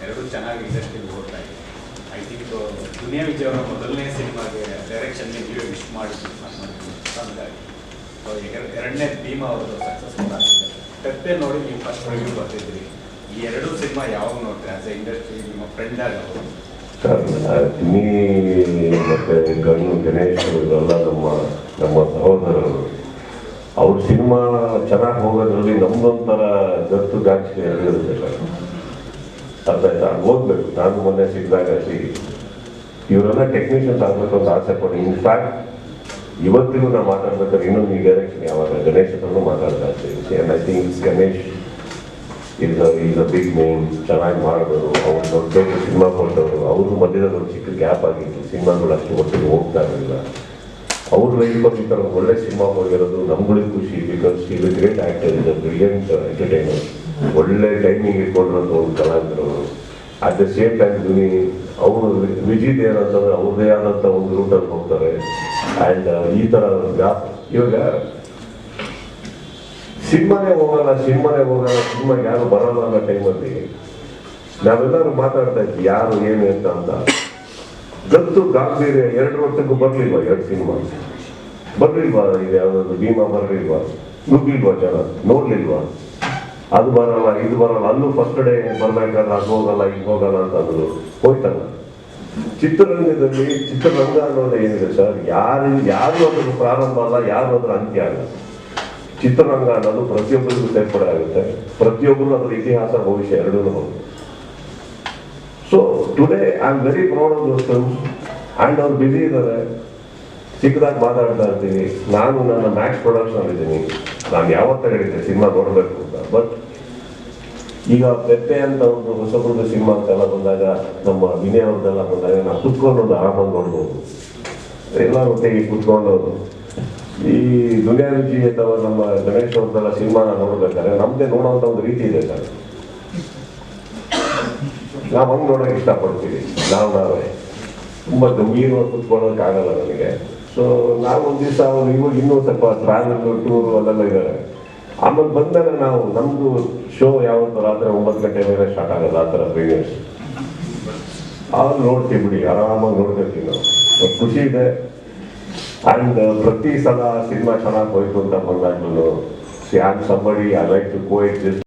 ಎರಡು ಚೆನ್ನಾಗಿ ಇಂಡಸ್ಟ್ರಿಗೆ ಓಡ್ತಾ ಇದೆ. ಐ ಥಿಂಕ್ ದುನಿಯಾ ವಿಜಯ್ ಅವರ ಮೊದಲನೇ ಸಿನಿಮಾಗೆ ಡೈರೆಕ್ಷನ್ಗೆ ನೀವೇ ವಿಶ್ ಮಾಡಿದ್ವಿ ಹಂಗಾಗಿ ಸೊ ಎರಡನೇ ಭೀಮಾ ಅವರದ್ದು ಸಕ್ಸಸ್ಫುಲ್ ಆಗಿದೆ. ಪೆಪ್ಪೆ ನೋಡಿ ನೀವು ಫಸ್ಟ್ ರಿವ್ಯೂ ಬರ್ತಿದ್ರಿ. ಈ ಎರಡು ಸಿನಿಮಾ ಯಾವಾಗ ನೋಡ್ತೀರಿ ಆಸ್ ಎ ಇಂಡಸ್ಟ್ರಿ ನಿಮ್ಮ ಫ್ರೆಂಡ್ ಆಗ ಅವರು? ನೀ ಮತ್ತು ಗಣೇಶ್ ಇವರೆಲ್ಲ ನಮ್ಮ ಸಹೋದರರು. ಅವ್ರ ಸಿನಿಮಾ ಚೆನ್ನಾಗಿ ಹೋಗೋದ್ರಲ್ಲಿ ನಮ್ದೊಂಥರ ಗತ್ತು ಗಾಚಿಗೆ ಇರುತ್ತೆ ಸರ್. ಅರ್ಥ ಆಯ್ತಾ? ಹೋಗ್ಬೇಕು. ನಾನು ಮೊನ್ನೆ ಸಿಕ್ಕಿದಾಗ ಇವರೆಲ್ಲ ಟೆಕ್ನಿಷಿಯನ್ಸ್ ಆಗಬೇಕು ಅಂತ ಆಸೆ ಪಡಿ. ಇನ್ಫ್ಯಾಕ್ಟ್ ಇವತ್ತಿಗೂ ನಾವು ಮಾತಾಡ್ಬೇಕಾದ್ರೆ ಇನ್ನೊಂದು ಈ ಡೈರೆಕ್ಷನ್ ಯಾವಾಗ ಗಣೇಶ್ ಹತ್ರನೂ ಮಾತಾಡ್ತಾ ಇರ್ತೀವಿ. I think Ganesh is a big name. ಚೆನ್ನಾಗಿ ಮಾಡಿದವರು, ಅವ್ರು ದೊಡ್ಡ ದೊಡ್ಡ ಸಿನಿಮಾ ಕೊಟ್ಟವರು. ಅವ್ರ ಮಧ್ಯದಲ್ಲಿ ಒಂದು ಚಿಕ್ಕ ಗ್ಯಾಪ್ ಆಗಿತ್ತು, ಸಿನಿಮಾಗಳು ಅಷ್ಟು ಒಟ್ಟಿಗೆ ಹೋಗ್ತಾ ಇರಲಿಲ್ಲ. ಅವ್ರ ಲೈಫಲ್ಲಿ ಈ ಥರ ಒಳ್ಳೆ ಸಿನಿಮಾ ಹೋಗಿರೋದು ನಮ್ಗಳಿಗೆ ಖುಷಿ. ಬಿಕಾಸ್ ಈ great actor, is a brilliant entertainer. ಒಳ್ಳೆ ಟೈಮಿಂಗ್ ಇಟ್ಕೊಂಡಿರೋದು ಒಂದು ಕಲಾವಿದರು. ಅಟ್ ದ ಸೇಮ್ ಟೈಮ್ ಅವರು ವಿಜಿತ್ ಏನಂತಂದ್ರೆ ಅವ್ರದ್ದೇ ಆದಂಥ ಒಂದು ರೂಟಲ್ಲಿ ಹೋಗ್ತಾರೆ. ಆ್ಯಂಡ್ ಈ ಥರ ಇವಾಗ ಸಿನಿಮಾನೇ ಹೋಗಲ್ಲ, ಸಿನಿಮಾ ಯಾರು ಬರಲ್ಲ ಅನ್ನೋ ಟೈಮಲ್ಲಿ ನಾವೆಲ್ಲರೂ ಮಾತಾಡ್ತಾ ಇದ್ವಿ ಯಾರು ಏನು ಅಂತ. ಗತ್ತು ಗಾಂಭೀರ್ಯ 2 ವರ್ಷಕ್ಕೂ ಬರಲಿಲ್ವಾ? 2 ಸಿನಿಮಾ ಬರಲಿಲ್ವಾ? ಇದು ಯಾವುದಾದ್ರು ಭೀಮಾ ಬರಲಿಲ್ವಾ? ನುಗ್ಗಿಲ್ವಾ? ಜನ ನೋಡ್ಲಿಲ್ವಾ? ಅದು ಬರಲ್ಲ, ಇದು ಬರಲ್ಲ. ಅಲ್ಲೂ ಫಸ್ಟ್ ಡೇ ಬರ್ಬೇಕಾದ್ರೆ ಅದು ಹೋಗಲ್ಲ, ಇದು ಹೋಗಲ್ಲ ಅಂತಂದ್ರು. ಹೋಯ್ತಲ್ಲ. ಚಿತ್ರರಂಗ ಅನ್ನೋದು ಏನಿದೆ ಸರ್, ಯಾರು ಅದ್ರ ಪ್ರಾರಂಭ ಅಲ್ಲ, ಯಾರು ಅದ್ರ ಅಂತ್ಯ ಅಲ್ಲ. ಚಿತ್ರರಂಗ ಅನ್ನೋದು ಪ್ರತಿಯೊಬ್ಬರಿಗೂ ಸೇರ್ಪಡೆ ಆಗುತ್ತೆ. ಪ್ರತಿಯೊಬ್ಬರು ಅದ್ರ ಇತಿಹಾಸ ಭವಿಷ್ಯ ಎರಡೂ ಹೌದು. So today I am very proud of those films. And ಅವ್ರು ಬಿಸಿ ಇದ್ದಾರೆ, ಚಿಕ್ಕದಾಗಿ ಮಾತಾಡ್ತಾ ಇರ್ತೀವಿ. ನಾನು ನನ್ನ ಮ್ಯಾಕ್ಸ್ ಪ್ರೊಡಕ್ಷನ್ ಇದ್ದೀನಿ. ನಾನು ಯಾವತ್ತೂ ಹೇಳಿದ್ದೆ ಸಿನಿಮಾ ನೋಡಬೇಕು ಅಂತ. ಬಟ್ ಈಗ ಪೆಪ್ಪೆ ಅಂತ ಒಂದು ಹೊಸಬ್ರದ ಸಿನಿಮಾ ಅಂತೆಲ್ಲ ಬಂದಾಗ, ನಮ್ಮ ವಿನಯ್ ಅವ್ರದ್ದೆಲ್ಲ ಬಂದಾಗ ನಾವು ಕುತ್ಕೊಂಡು ಒಂದು ಆರಾಮಾಗಿ ನೋಡ್ಬೋದು. ಎಲ್ಲ ಒಟ್ಟಿಗೆ ಕುತ್ಕೊಂಡು ಈ ದುನಿಯಾ ವಿಜಯ್ ಅಥವಾ ನಮ್ಮ ಗಣೇಶ್ ಅವ್ರದ್ದೆಲ್ಲ ಸಿನಿಮಾನ ನೋಡ್ಬೇಕಾದ್ರೆ ನಮ್ಮದೇ ನೋಡೋವಂಥ ಒಂದು ರೀತಿ ಇದೆ ಸರ್. ನಾವು ಹಂಗೆ ನೋಡೋಕೆ ಇಷ್ಟಪಡ್ತೀವಿ. ನಾವೇ ತುಂಬ ಗಂಭೀರವಾಗಿ ಕುತ್ಕೊಳ್ಳೋಕ್ಕಾಗಲ್ಲ ನನಗೆ. ಸೊ ನಾವು ಒಂದು ದಿವಸ ಅವರು ಇವಾಗ ಇನ್ನೂ ಸ್ವಲ್ಪ ಟ್ರಾವೆಲ್ ಟೂರು ಅಲ್ಲೆಲ್ಲ ಇದ್ದಾರೆ. ಆಮೇಲೆ ಬಂದಾಗ ನಾವು ನಮ್ಮದು ಶೋ ಯಾವತ್ತು ರಾತ್ರಿ 9 ಗಂಟೆ ಮೇಲೆ ಸ್ಟಾರ್ಟ್ ಆಗೋದು. ಆ ಥರ ಪ್ರೀಮಿಯರ್ಸ್ ಅವ್ರು ನೋಡ್ತೀವಿ ಬಿಡಿ, ಆರಾಮಾಗಿ ನೋಡ್ತಿರ್ತೀವಿ ನಾವು. ಖುಷಿ ಇದೆ. ಆ್ಯಂಡ್ ಪ್ರತಿ ಸಲ ಸಿನಿಮಾ ಚೆನ್ನಾಗಿ ಹೋಯ್ತು ಅಂತ ಬಂದಾಗ್ಲೂ I am somebody I like to co exist.